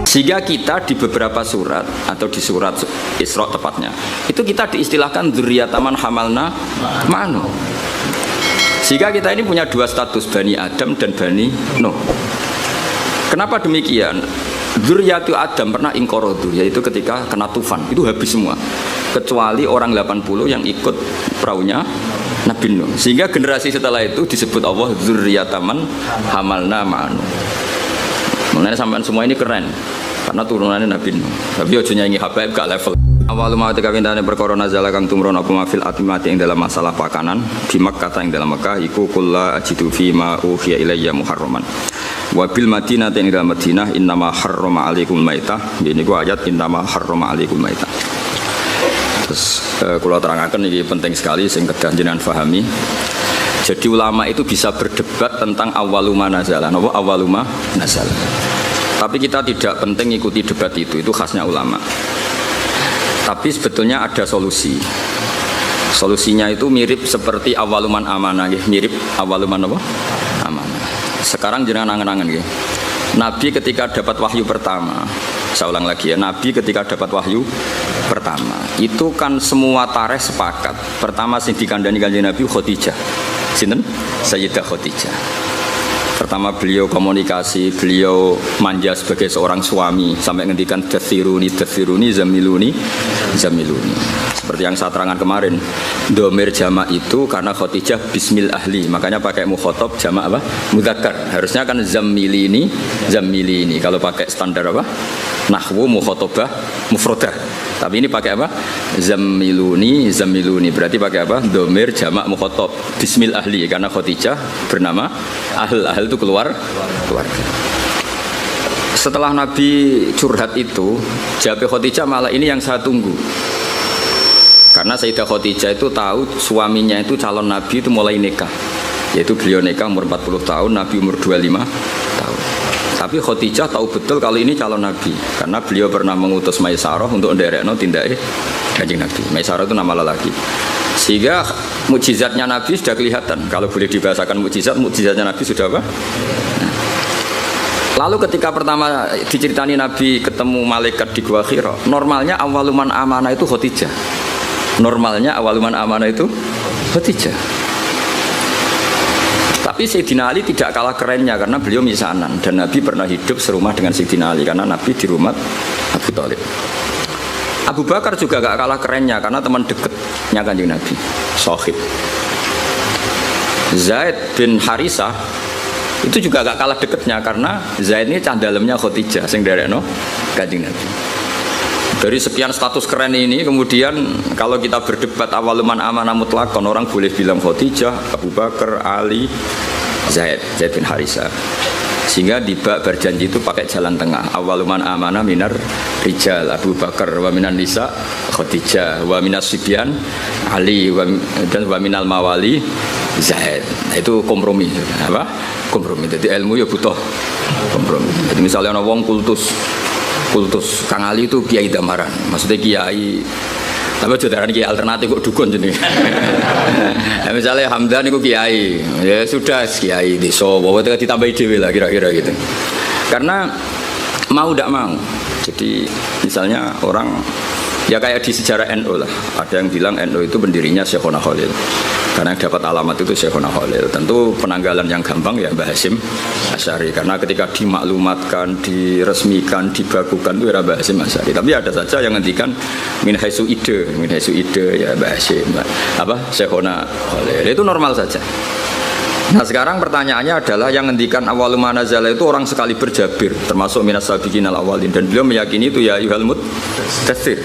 Sehingga kita di beberapa surat atau di surat Isra tepatnya itu kita diistilahkan dzurriyyataman hamalna ma'anu. Sehingga kita ini punya dua status, Bani Adam dan Bani Nuh. Kenapa demikian? Dzurriyyatu Adam pernah inqorodu, yaitu ketika kena tufan itu habis semua kecuali orang 80 yang ikut perahunya Nabi Nuh. Sehingga generasi setelah itu disebut Allah dzurriyyataman hamalna ma'anu. Mengenai sampean semua ini keren karena turunannya Nabi Nuh. Tapi ojo nyanyi habaib gak level. Awal ma ketika pindahane perkara nazala kang tumron apa mafil atimati ing dalam masalah pakanan di Makkah ing dalam Makkah iku kullu ajidu fi ma uhiya ilayya muharraman. Wa bil Madinah ing dalam Madinah innama harrama alaikum maitah. Ini ku ayat innama harrama alaikum maitah. Terus kula terangaken iki penting sekali sing kedah jenengan pahami. Jadi ulama itu bisa berdebat tentang awaluma nazala. Napa awaluma nazala? Tapi kita tidak penting ikuti debat itu khasnya ulama. Tapi sebetulnya ada solusi. Solusinya itu mirip seperti awaluman amanah, mirip awaluman apa? Amanah. Sekarang jenengan angen-angen nggih. Nabi ketika dapat wahyu pertama, saya ulang lagi ya, Nabi ketika dapat wahyu pertama, itu kan semua tarikh sepakat. Pertama sing dikandani kanjeng Nabi Khadijah. Sinten? Sayyidah Khadijah. Pertama beliau komunikasi, beliau manja sebagai seorang suami sampai ngendikan dathiruni zamiluni. Seperti yang saya terangkan kemarin, domir jamak itu karena Khadijah bismil ahli, makanya pakai mukhotob jamak apa? Mudzakkar. Harusnya kan zamilini. Kalau pakai standar apa? Nahwu mukhotobah mufradah. Tapi ini pakai apa? Zamiluni. Berarti pakai apa? Domir jamak mukhotob bismil ahli karena Khadijah bernama ahl itu keluarga. Setelah Nabi curhat itu, jawab Khadijah malah ini yang saya tunggu. Karena Sayyidah Khadijah itu tahu suaminya itu calon Nabi itu mulai nikah. Yaitu beliau nikah umur 40 tahun, Nabi umur 25 tahun. Tapi Khadijah tahu betul kalau ini calon Nabi, karena beliau pernah mengutus Maisarah untuk nderekno tindake Kanjeng Nabi. Maisarah itu nama lelaki. Sehingga mukjizatnya Nabi sudah kelihatan. Kalau boleh dibahasakan mukjizatnya Nabi sudah apa? Lalu ketika pertama diceritani Nabi ketemu malaikat di Gua Hira, normalnya awaluman amanah itu Khadijah. Tapi Sayyidina Ali tidak kalah kerennya karena beliau misanan dan Nabi pernah hidup serumah dengan Sayyidina Ali karena Nabi di rumah Abu Thalib. Abu Bakar juga gak kalah kerennya karena teman dekatnya Kanjeng Nabi, Sohib. Zaid bin Harisah itu juga gak kalah dekatnya karena Zaid ini candalemnya Khadijah sing derekno Kanjeng Nabi. Dari sekian status keren ini kemudian kalau kita berdebat awaluman amanah mutlakon, orang boleh bilang Khadijah, Abu Bakar, Ali, Zaid bin Harisah. Sehingga di bab berjanji itu pakai jalan tengah. Awaluman amanah minar rijal Abu Bakar, wa minan nisa Khadijah, wa minas sibyan Ali, dan wa minal mawali Zaid. Itu kompromi. Apa? Kompromi. Jadi ilmu ya butuh kompromi. Jadi misalnya orang kultus Kang Ali itu kiai damaran, maksudnya kiai tapi jodaran kiai alternatif kok dukun jadi. Nah, misalnya Hamdan itu kiai, ya sudah kiai desa, bahwa ditambahi dewi lah kira-kira gitu. Karena mau tidak mau, jadi misalnya orang ya kayak di sejarah NU lah, ada yang bilang NU itu pendirinya Syekhona Khalil. Karena yang dapat alamat itu Syekhona Khalil. Tentu penanggalan yang gampang ya Mbah Hasyim Asy'ari. Karena ketika dimaklumatkan, diresmikan, dibakukan itu era Mbah Hasyim Asy'ari. Tapi ada saja yang ngendikan min haitsu ide ya Mbah Hasyim. Syekhona Khalil. Itu normal saja. Nah sekarang pertanyaannya adalah yang ngendikan awaluma nazala itu orang sekali berjabir, termasuk minas sabiqinal awalin, dan beliau meyakini itu ya ayyuhal mudaththir.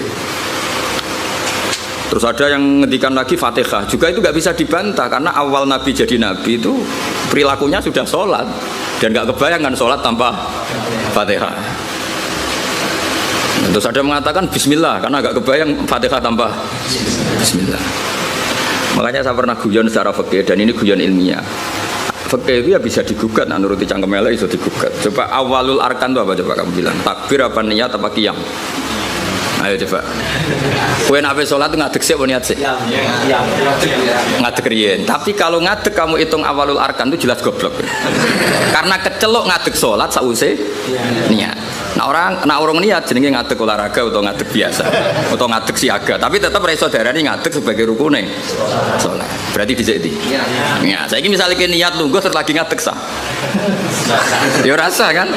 Terus ada yang ngendikan lagi Fatihah, juga itu nggak bisa dibantah karena awal Nabi jadi Nabi itu perilakunya sudah sholat dan nggak kebayangkan sholat tanpa Fatihah. Terus ada yang mengatakan Bismillah karena nggak kebayang Fatihah tanpa Bismillah. Makanya saya pernah guyon secara fikih dan ini guyon ilmiah. Fikih itu ya bisa digugat, nah nuruti cangkem elek itu digugat. Coba awalul arkan itu apa coba kamu bilang? Takbir apa niat apa qiyam? Ayo coba. Kowe nek salat ngadeg sik apa niat sik? Ngadeg riyen. Tapi kalau ngadeg kamu hitung awalul arkan itu jelas goblok. Karena kecelok ngadeg salat sakwise niat. Nah orang niat jenenge ngadeg olahraga atau ngadeg biasa atau ngadeg siaga, tapi tetap reso darani ngadeg sebagai rukune salat. Berarti dhisik iki. Ya, saiki misale ki niat lungguh terus lagi ngadeg sah. Ya rasa kan?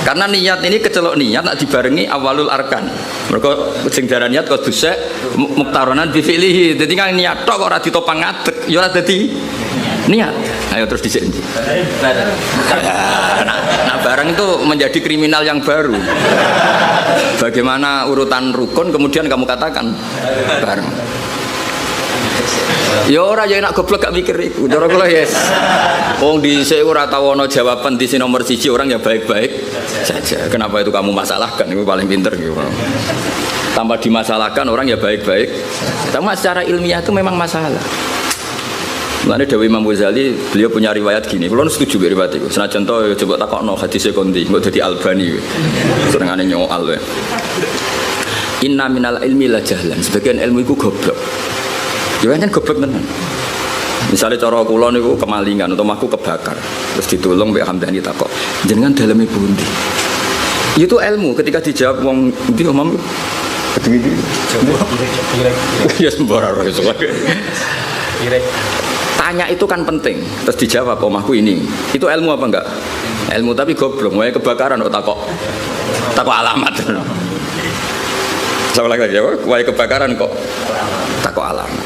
Karena niat ini kecelok niat nak dibarengi awalul arkan. Mergo sing darani niat kok dusek muktaronan bi fi'lihi. Dadi kan niat tok kok ora ditopang ngadeg, ya ora dadi niat. Ayo terus dhisik. Nah, barang itu menjadi kriminal yang baru. Bagaimana urutan rukun kemudian kamu katakan bareng. Ya ora ya enak goblok gak mikir iku. Cara kula yes. Wong dhisik ora tau ana jawaban di nomor 1 orang ya baik-baik saja. Kenapa itu kamu masalahkan? Itu paling pinter gitu. Tanpa dimasalahkan orang ya baik-baik. Tapi secara ilmiah itu memang masalah. Mulane Dewi Imam Ghazali beliau punya riwayat gini. Kulo setuju be riwayat iku. Senajan to coba takokno hadise kondi, engko dadi Albani. Senengane nyoal wae. Inna minal ilmi la jahlan. Sebagian ilmu iku goblok. Ya kan goblok tenan. Misalnya cara kula niku kemalingan atau aku kebakar, terus ditolong Mbak Hamdani takok, jenengan daleme pundi? Itu ilmu ketika dijawab wong ndi omam begini. Ya sembarang iso. Tanya itu kan penting, terus dijawab omahku ini. Itu ilmu apa enggak? Ilmu tapi goblok, wae kebakaran kok takok alamat. Sama lagi ya, wae kebakaran kok takok alamat.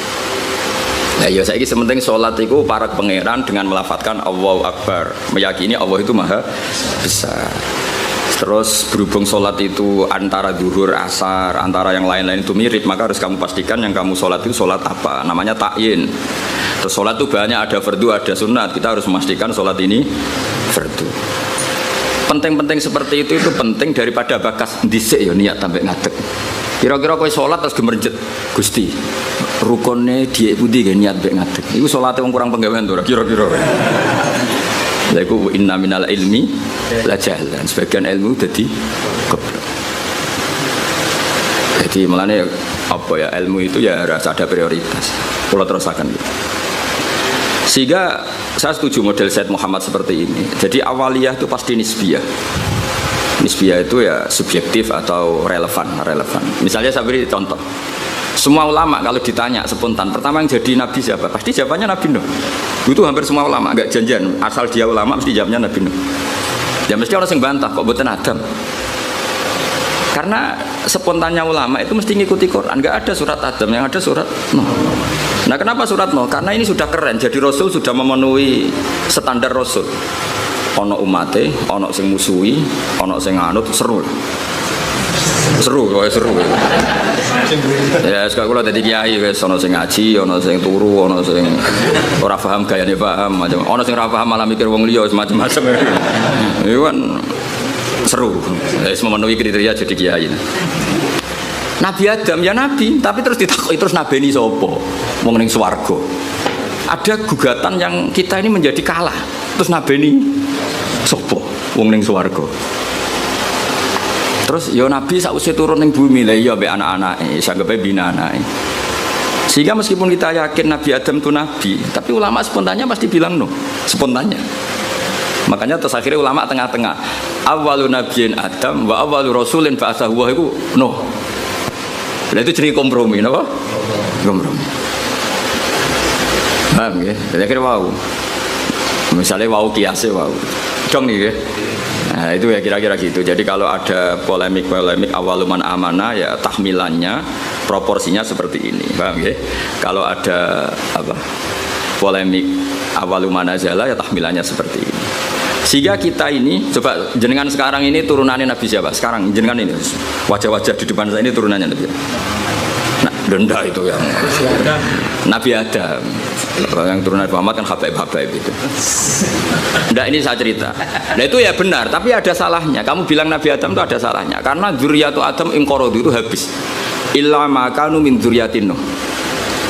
Nah ya saiki sementing salat iku para pangeran dengan melafatkan Allahu Akbar, meyakini Allah itu maha besar. Terus berhubung sholat itu antara zuhur, asar, antara yang lain-lain itu mirip, maka harus kamu pastikan yang kamu sholat itu sholat apa, namanya takyin. Terus sholat itu banyak, ada fardu, ada sunat, kita harus memastikan sholat ini fardu. Penting-penting seperti itu penting daripada bakas dhisik ya niat sampai ngadeg. Kira-kira kowe sholat terus gemerjet Gusti rukune dhiek pundi ge niat mbek ngadeg. Iku salate wong kurang penggawean to kira-kira. Lha iku inna minal ilmi la jahlan. Sebagian ilmu dadi goblok. Jadi mulane apa ya ilmu itu ya harus ada prioritas. Kula terusaken. Sehingga saya setuju model Said Muhammad seperti ini. Jadi awaliyah itu pasti nisbiyah. Nisbiyah itu ya subjektif atau relevan. Misalnya saya beri contoh. Semua ulama kalau ditanya spontan, pertama yang jadi nabi siapa? Pasti jawabannya Nabi Nuh. Itu hampir semua ulama, enggak janjian. Asal dia ulama mesti jawabnya Nabi Nuh. Ya mesti orang yang bantah kok mboten Adam. Karena spontannya ulama itu mesti ngikuti Quran. Enggak ada surat Adam, yang ada surat Nuh. Nah kenapa surat Nuh? Karena ini sudah keren. Jadi Rasul sudah memenuhi standar Rasul. Ono umate, ono sing musuhi, ono sing nganut, seru. Ya sekarang kalau jadi kiai, ono sing ngaji, ono sing turu, ono sing ora paham gayane paham, macam, ono sing ora paham malah mikir wong liya macam-macam. Itu kan seru. Wis memenuhi kriteria jadi kiai. Nabi Adam ya nabi, tapi terus ditakoki terus nabeni sapa? Wong ning swarga. Ada gugatan yang kita ini menjadi kalah. Terus nabeni sapa? Wong ning swarga. Terus ya Nabi sausé turun ning bumi lah ya mbek anak-anake, sanggepe bina anake. Sehingga meskipun kita yakin Nabi Adam itu nabi, tapi ulama spontannya pasti bilang no, spontannya. Makanya terus akhirnya ulama tengah-tengah. Awwalu nabiyyin Adam wa awwalu rasulin ba'atsahu wa iku no. Lah itu jenenge kompromi napa? Kompromi. Paham ya? Jadi akhirnya wow. Misalnya wow kiase wow. Dong nih ya. Nah itu ya kira-kira gitu. Jadi kalau ada polemik awaluman amanah ya tahmilannya proporsinya seperti ini, paham ya? Kalau ada apa polemik awaluman azala ya tahmilannya seperti ini. Sehingga kita ini coba jenengan sekarang ini turunannya Nabi siapa? Sekarang jenengan ini wajah-wajah di depan saya ini turunannya Nabi. Nah denda itu yang Nabi Adam. Yang turunan Muhammad kan habaib itu. Nggak ini saya cerita. Nah itu ya benar, tapi ada salahnya. Kamu bilang Nabi Adam itu ada salahnya karena dzurriyyatu Adam inqaradu itu habis. Illa ma kanu min dzurriyyatin Nuh.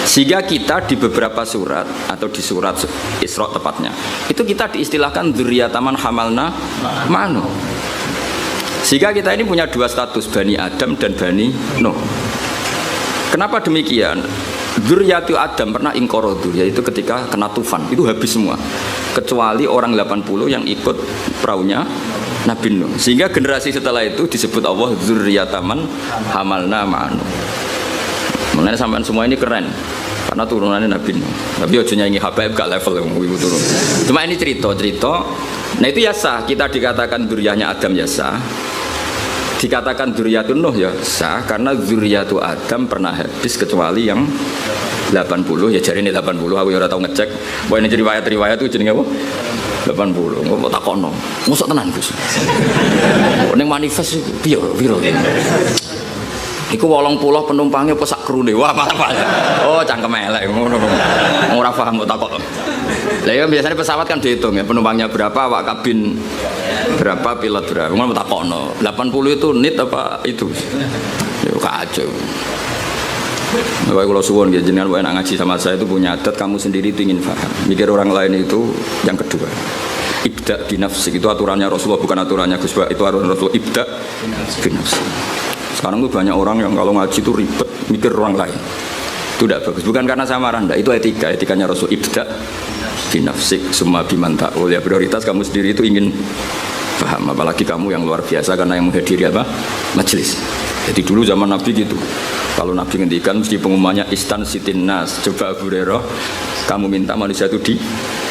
Sehingga kita di beberapa surat atau di surat Isra tepatnya, itu kita diistilahkan dzurriyyataman hamalna ma'anu. Sehingga kita ini punya dua status, Bani Adam dan Bani Nuh. Kenapa demikian? Dzurriyyatu Adam pernah inqaradu, yaitu ketika kena tufan itu habis semua kecuali orang 80 yang ikut perahunya Nabi Nuh. Sehingga generasi setelah itu disebut Allah dzurriyyataman hamalna ma'anu. Mengenai sampean semua ini keren karena turunannya Nabi Nuh. Tapi aja nyanyi Habaib gak level ibu turun. Cuma ini cerita. Nah itu ya sah, kita dikatakan dzurriyyahnya Adam ya sah. Dikatakan dzurriyyatun Nuh ya sah karena dzurriyyatu Adam pernah habis kecuali yang 80 ya jari ini 80 aku ya ora tau ngecek. Wah ini riwayat itu jenenge apa? 80. Kok takokno. Mosok tenan Gus. Ning manifest piye piro iki? Iku 80 penumpangnya apa sak krune. Wah, mantap. Oh, cangkem elek ngono. Ora paham kok takok. Lah ya biasanya pesawat kan dihitung ya, penumpangnya berapa, awak kabin berapa, pilot berapa. Ngono takokno. 80 itu nit apa itu? Ya kacau. Bapak kalau suwon ya jenengan enak ngaji sama saya itu punya adat kamu sendiri itu ingin paham. Mikir orang lain itu yang kedua. Ibda binafsik itu aturannya Rasulullah bukan aturannya Gus Ba, itu aturan Rasulullah ibda binafsik. Sekarang tuh banyak orang yang kalau ngaji itu ribet mikir orang lain. Itu tidak bagus. Bukan karena saya marah, itu etikanya Rasul ibda binafsik semua bimanta'ul ya prioritas kamu sendiri itu ingin paham apalagi kamu yang luar biasa karena yang menghadiri apa? Majelis. Jadi dulu zaman Nabi gitu. Kalau Nabi ngendikan mesti pengumumannya istan sitin nas. Coba Abu Hurairah kamu minta manusia itu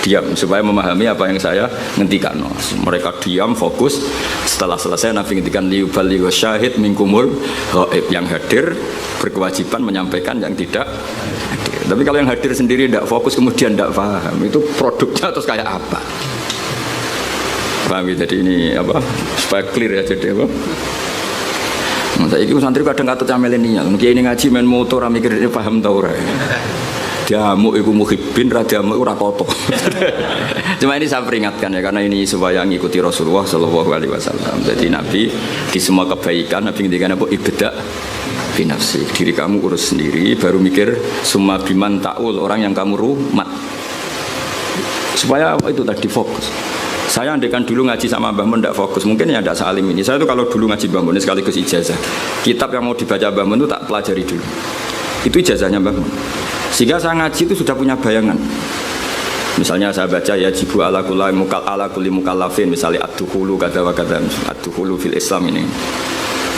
diam supaya memahami apa yang saya ngendikan. Mereka diam fokus. Setelah selesai Nabi ngendikan liubaligh syahid minkumul ghaib, yang hadir berkewajiban menyampaikan yang tidak hadir. Tapi kalau yang hadir sendiri tidak fokus kemudian tidak paham, itu produknya terus kayak apa? Paham ya? Jadi ini apa? Supaya clear ya jadi apa? Masa iki santri kadang kata milenial, kiai ini ngaji main motor mikir ini paham tau ora. Diamuk iku muhibbin, ra diamuk ora kotok. Cuma ini saya peringatkan ya karena ini supaya ngikuti Rasulullah sallallahu alaihi wasallam. Jadi Nabi di semua kebaikan Nabi ngendikan apa ibda binafsi. Diri kamu urus sendiri baru mikir summa biman ta'ul, orang yang kamu rumat. Supaya itu tadi fokus. Saya andekan dulu ngaji sama Mbah Mun tidak fokus, mungkin ya tidak salim ini. Saya tuh kalau dulu ngaji Mbah Mun sekaligus ijazah, kitab yang mau dibaca Mbah Mun itu tak pelajari dulu. Itu ijazahnya Mbah Mun. Sehingga saya ngaji itu sudah punya bayangan. Misalnya saya baca ya jibu ala kulli mukallafin, misalnya ad-dukhulu kadza wa kadza, ad-dukhulu fil Islam ini.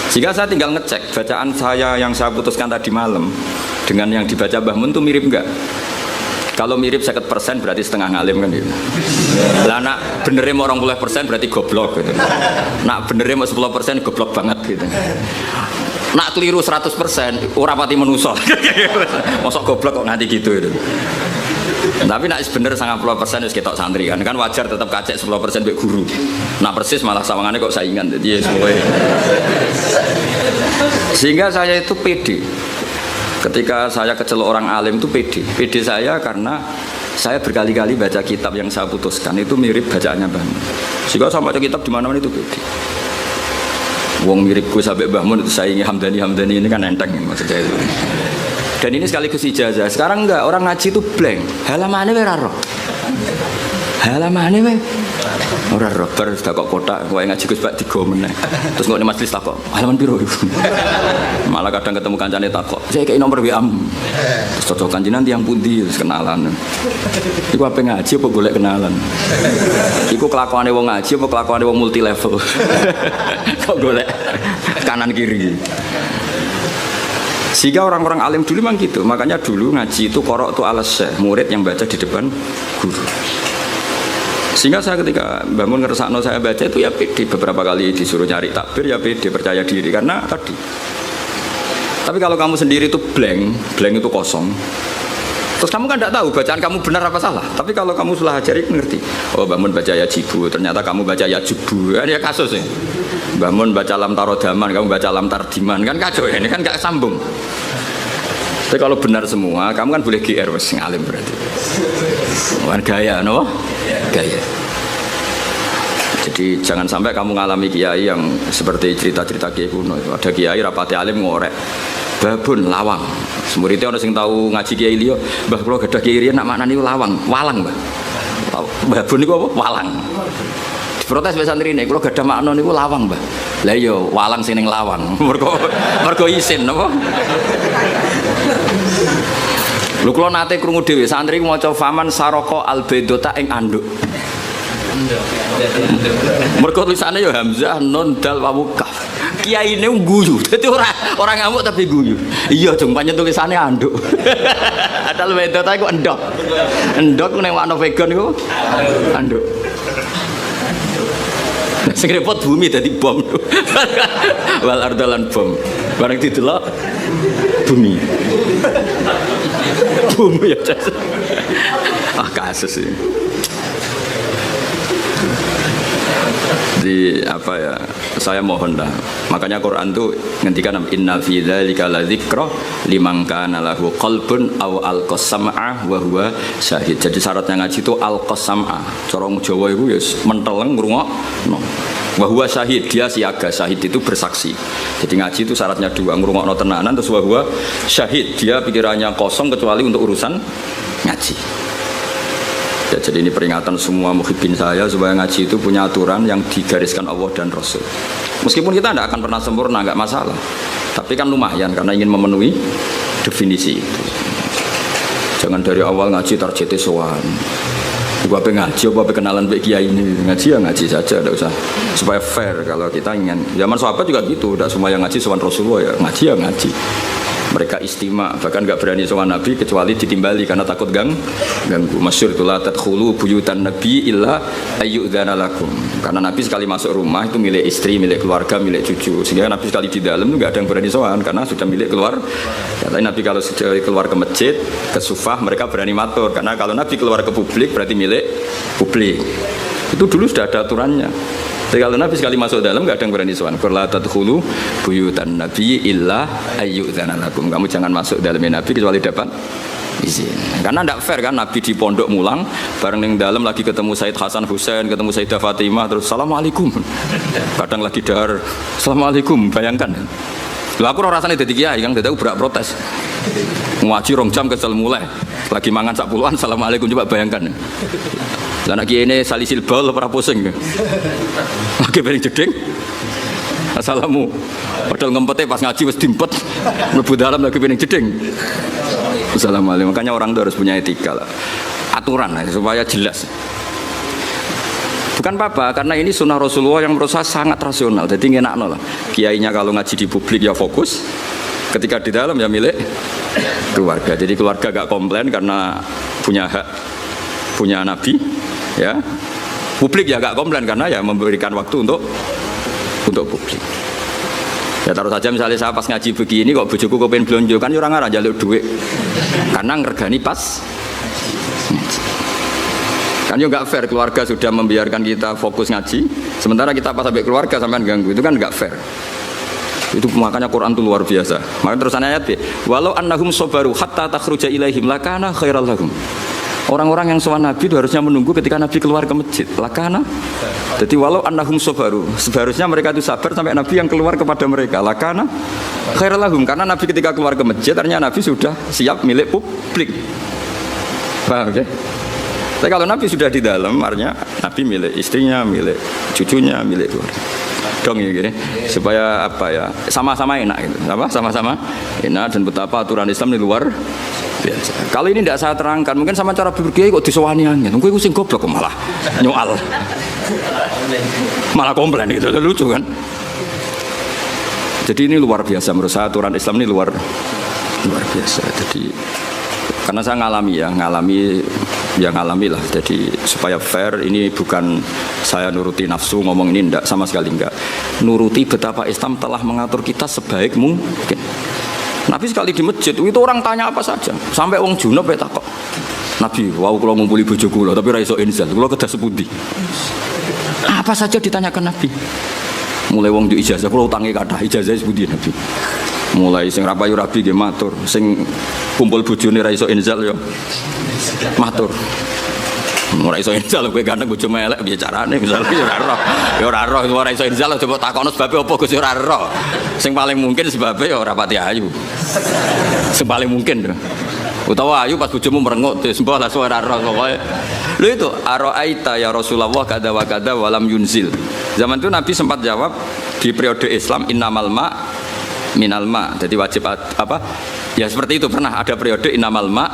Sehingga saya tinggal ngecek bacaan saya yang saya putuskan tadi malam dengan yang dibaca Mbah Mun itu mirip enggak? Kalau mirip 50% berarti setengah ngalim kan gitu. Lah nak benernya mau 20% berarti goblok gitu. Nak benernya mau 10% goblok banget gitu. Nak keliru 100% ora pati menusa. Mosok goblok kok nganti gitu itu. Tapi nak bener 90% wis ketok santri kan wajar tetap kacek 10% mbek guru. Nak persis malah sawangane kok saingan. Jadi semuanya. Sehingga saya itu pede. Ketika saya kecelok orang alim itu pede saya karena saya berkali-kali baca kitab yang saya putuskan itu mirip bacaannya Mbah Mun. Sehingga saya baca kitab di mana-mana itu pede. Wong miripku sampai Mbah Mun itu saya ingin Hamdani ini kan enteng maksudnya itu. Dan ini sekaligus ijazah. Sekarang enggak, orang ngaji itu blank. Halamannya ora roh. Halamannya we ora roh bar sudah kok kotak kowe ngaji Gus Pak digo meneh. Terus kok ning majelis takok, halaman piro iku? Malah kadang ketemu kancane takok, "Saya kei nomor WA." Terus cocokan jenengan tiyang pundi terus kenalan. Iku ape ngaji apa golek kenalan? Iku kelakuane wong ngaji apa kelakuane wong multi level? Kok golek kanan kiri. Sehingga orang-orang alim dulu memang gitu. Makanya dulu ngaji itu korok itu alas syekh, murid yang baca di depan guru. Sehingga saya ketika Mbah Mun ngersakno saya baca itu ya pede, beberapa kali disuruh nyari takbir ya pede, percaya diri karena tadi. Tapi kalau kamu sendiri itu blank itu kosong. Terus kamu kan tidak tahu bacaan kamu benar apa salah. Tapi kalau kamu sudah ajari ngerti. Oh Mbah Mun baca ya jibu, ternyata kamu baca ya jubu. Kan ya kasus ya. Mbah Mun baca lam tarodaman, kamu baca lam tardiman, kan kacau ya, ini kan gak sambung. Tapi kalau benar semua, kamu kan boleh GR wes ngalim berarti. Bukan gaya, no? Gaya. Jadi jangan sampai kamu ngalami kiai yang seperti cerita-cerita kiai kuno itu. Ada kiai rapati alim ngorek, babun lawang. Muridnya orang sing tahu ngaji kiai liyo, Mbah kalau gadah kiai riyen nak maknani lawang, walang Mbah. Babun itu apa? Walang. Protes be santri ini, kalau gadah makna niku lawang Mbah. Lah iya walang sing ning lawang. Mergo isin napa? Lho kula nate krungu dhewe santri maca faman saroko albedota ing anduk. Mergo tulisane ya hamzah nun dal wawu kaf. Kiyaine guyu. Dadi ora ngamuk tapi guyu. Iya, jeng pancen tulisane anduk. Adal wedok ta iku endok. Endok ning makna vegan iku anduk. Sing repot bumi dadi bom. Wal ardalan bom. Bareng didelok bumi. Bumi ya. Kasus ini. Di apa ya? Saya mohon lah. Makanya Quran tuh ngendikan innal fi dzalika ladzikra liman kana lahu qalbun aw alqasam'a wa huwa syahid. Jadi syaratnya ngaji itu alqasam'a. Cara Jawa itu ya menteleng ngrungokno. Wa huwa syahid, dia siaga. Syahid itu bersaksi. Jadi ngaji itu syaratnya dua, ngrungokno tenanan terus wa huwa syahid. Dia pikirannya kosong kecuali untuk urusan ngaji. Ya, jadi ini peringatan semua muhibbin saya supaya ngaji itu punya aturan yang digariskan Allah dan Rasul. Meskipun kita tidak akan pernah sempurna, nggak masalah. Tapi kan lumayan karena ingin memenuhi definisi itu. Jangan dari awal ngaji targetnya sowan. Gua ngaji, apa kenalan baik kiai ini ngaji ya ngaji saja, tidak usah. Supaya fair kalau kita ingin. Zaman sahabat juga gitu, tidak semua yang ngaji sowan Rasulullah ya ngaji. Mereka istima, bahkan nggak berani sowan Nabi kecuali ditimbali karena takut ganggu. Masyhur itu la tadkhulu buyutan Nabi illa ayyudzana lakum. Karena Nabi sekali masuk rumah itu milik istri, milik keluarga, milik cucu. Sehingga Nabi sekali di dalam itu nggak ada yang berani sowan karena sudah milik keluar. Katanya Nabi kalau sudah keluar ke masjid, ke sufah mereka berani matur karena kalau Nabi keluar ke publik berarti milik publik. Itu dulu sudah ada aturannya. Jadi kalau Nabi sekali masuk dalam nggak ada yang berani sowan. Qul la tadkhulu buyutan Nabi illa ayyudzana lakum. Kamu jangan masuk dalamnya Nabi kecuali dapat izin. Karena tidak fair kan Nabi di pondok mulang bareng yang dalam lagi ketemu Said Hasan Husain, ketemu Sayyidah Fatimah terus assalamualaikum. Kadang lagi dahar assalamualaikum, bayangkan. Lah aku rasanya dadi kiai Kang, dadi aku berak protes. Ngaji rong jam kesel mulai. Lagi mangan sak puluhan assalamualaikum, coba bayangkan. Lah anak kiai ini salisil bal ora pusing. Lagi piring jeding. Assalamu. Padahal ngempete pas ngaji wis dimpet. Mlebu dalam lagi piring jeding. Assalamualaikum. Makanya orang itu harus punya etika lah. Aturan lah, supaya jelas. Bukan apa-apa, karena ini sunnah Rasulullah yang menurut saya sangat rasional. Jadi ngenakno lah. Kiainya kalau ngaji di publik ya fokus. Ketika di dalam ya milik keluarga. Jadi keluarga gak komplain karena punya hak, punya Nabi. Ya, publik ya gak komplain karena ya memberikan waktu untuk publik. Ya taruh saja misalnya saya pas ngaji begini kok bojoku kepengen blonjo kan orang ngarang jaluk duit karena ngergani pas ngaji. Kan juga gak fair keluarga sudah membiarkan kita fokus ngaji sementara kita pas sampai keluarga sampai ganggu, itu kan gak fair. Itu makanya Quran itu luar biasa. Makanya terusan ayat walau annahum sabaru hatta takhruja ilaihim lakana khairal lahum. Orang-orang yang sowan Nabi itu harusnya menunggu ketika Nabi keluar ke masjid. Lakana. Jadi walau annahum sabaru, seharusnya mereka itu sabar sampai Nabi yang keluar kepada mereka. Lakana khairul lahum, karena Nabi ketika keluar ke masjid ternyata Nabi sudah siap milik publik. Paham ya? Tapi kalau Nabi sudah di dalam, artinya Nabi milik istrinya, milik cucunya, milik keluarga. Dong ya gini, supaya apa ya? Sama-sama enak gitu. Apa? Sama-sama enak dan betapa aturan Islam di luar biasa. Kalau ini tidak saya terangkan, mungkin sama cara berpikir kok disowani angin. Mungkin aku sing goblok kok malah nyoal. Malah komplain gitu, lucu kan? Jadi ini luar biasa menurut saya, aturan Islam ini luar biasa. Jadi karena saya ngalami lah. Jadi supaya fair, ini bukan saya nuruti nafsu ngomong ini, enggak, sama sekali enggak. Nuruti betapa Islam telah mengatur kita sebaik mungkin. Nabi sekali di masjid itu orang tanya apa saja, sampai wong junub ya takok. Nabi, wow kalau ngumpuli bojo kula tapi ra iso inzal, kula kedah sepundi. Apa saja ditanyakan Nabi. Mulai wong di ijazah, kula utangi kathah ijazah sepundi Nabi. Mulai sing rapayu rabi nggih matur, sing kumpul bojone ra iso inzal ya matur. Ora iso inzal kowe ganteng bojo melek piye carane misalnya ya ora roh ora iso inzal coba takono sebabe apa Gus ora roh. Sing paling mungkin sebabe ya ora pati ayu. Sing paling mungkin. Utawa ayu pas bojomu merengut wis mbah lah ora roh pokoke. Lho itu araita ya Rasulullah kada wa kada walam yunzil. Zaman itu Nabi sempat jawab di periode Islam innamal ma minal ma. Jadi wajib apa? Ya seperti itu pernah ada periode innamal ma.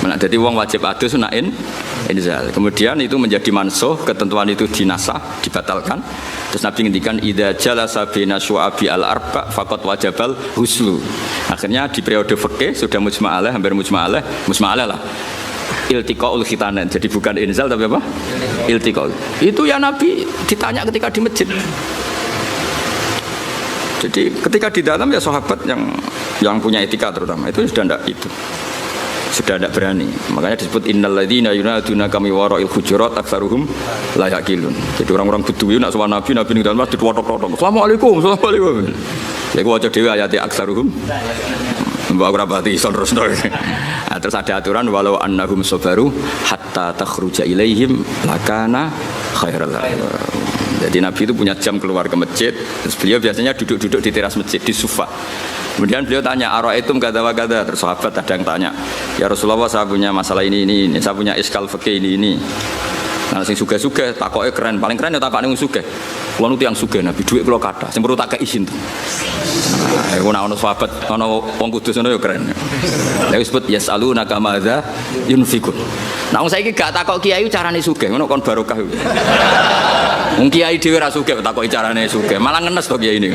Jadi wong wajib adus sunain Inzal. Kemudian itu menjadi mansuh, ketentuan itu dinasah, dibatalkan. Terus Nabi ngendikan idza jalasa baina syu'abi al-arba faqad wajabal huslu. Akhirnya di periode fikih sudah mujma'alah, hampir mujma'alah lah. Iltiqaul khitanan. Jadi bukan inzal tapi apa? Iltiqaul. Itu ya Nabi ditanya ketika di masjid. Jadi ketika di dalam ya sahabat yang punya etika terutama itu sudah tidak berani. Makanya disebut innal ladzina yunaduna kami wara'il hujurat aktsaruhum la yaqilun. Jadi orang-orang Badui nak sowan Nabi ning dalam masjid wotok-wotok. Assalamualaikum. Ya gua waca dhewe ayat aktsaruhum. Mbak ora pati iso terusno. Terus ada aturan walau annahum sabaru hatta takhruja ilaihim lakana khairal lahum. Jadi Nabi itu punya jam keluar ke masjid. Terus beliau biasanya duduk-duduk di teras masjid di sufa. Kemudian beliau tanya, "Ara'aitum kadza wa kadza?" Terus sahabat ada yang tanya, "Ya Rasulullah, saya punya masalah ini, saya punya iskal fikih ini." Nah, sing sugih-sugih takoke keren, paling keren ya takokane wong sugih. Kulo nu tiyang sugih Nabi, dhuwit kula kathah, sing perlu tak kei izin. Nah, iku nek ana sahabat, ana wong kudus ngono ya keren. Lha disebut yasalunaka madza yunfikun. Nah, wong saiki gak takok kiai carane sugih, ngono kon barokah. Wong kiai dhewe ra sugih takoki carane sugih, malah ngenes to kiai ini.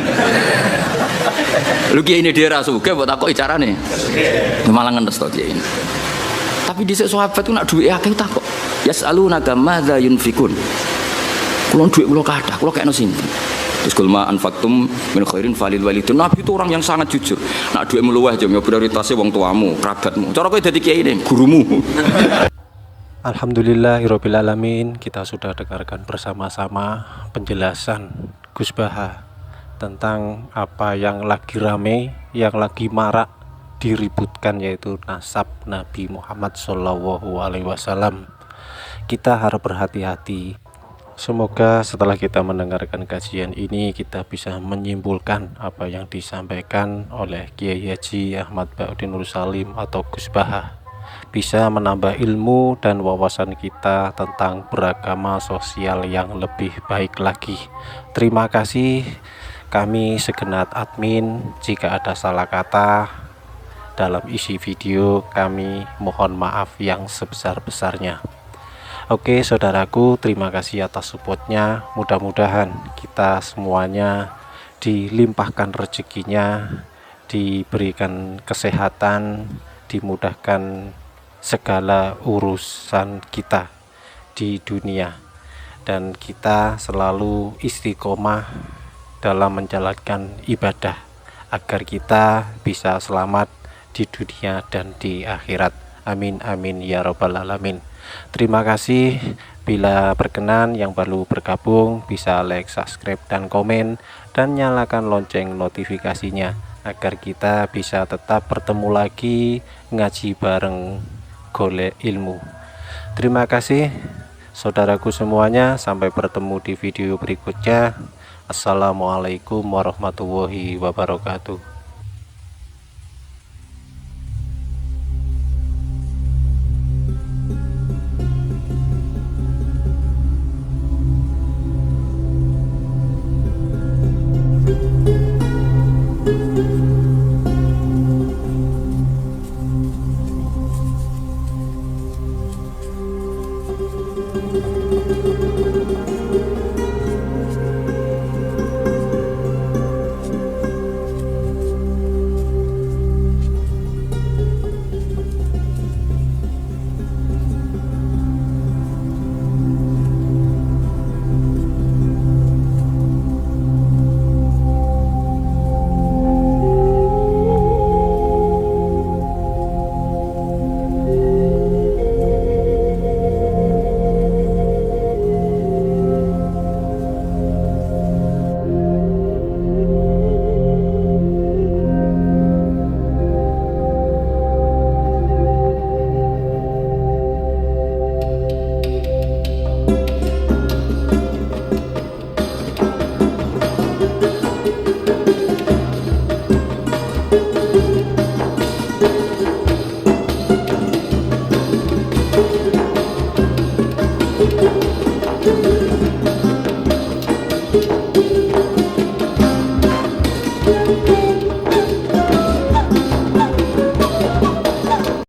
Lu kiai ini dhewe ra sugih kok takoki carane. Malah ngenes to kiai ini. Tapi dhisik sahabat ku nak duwe akeh takok. Yasalunaka madza yunfikun. Kulo duwe kula kathah, kula kekno sinten. Terus kulma anfaqtum min khairin falil walidin. Nabi itu orang yang sangat jujur. Nak duwe meluweh yo prioritasé wong tuamu, kerabatmu. Cara kowe dadi kiai ini, gurumu. Alhamdulillahirabbil alamin. Kita sudah dengarkan bersama-sama penjelasan Gus Baha tentang apa yang lagi rame, yang lagi marak diributkan, yaitu nasab Nabi Muhammad SAW. Kita harus berhati-hati. Semoga setelah kita mendengarkan kajian ini kita bisa menyimpulkan apa yang disampaikan oleh Kiai Haji Ahmad Baiudin Nur Salim atau Gus Baha, bisa menambah ilmu dan wawasan kita tentang beragama sosial yang lebih baik lagi. Terima kasih. Kami segenap admin, jika ada salah kata dalam isi video kami mohon maaf yang sebesar-besarnya. Oke saudaraku, terima kasih atas supportnya. Mudah-mudahan kita semuanya dilimpahkan rezekinya, diberikan kesehatan, dimudahkan segala urusan kita di dunia, dan kita selalu istiqomah dalam menjalankan ibadah agar kita bisa selamat di dunia dan di akhirat. Amin amin ya rabbal alamin. Terima kasih. Bila berkenan, yang baru bergabung bisa like, subscribe dan komen, dan nyalakan lonceng notifikasinya agar kita bisa tetap bertemu lagi ngaji bareng golek ilmu. Terima kasih saudaraku semuanya, sampai bertemu di video berikutnya. Assalamualaikum warahmatullahi wabarakatuh.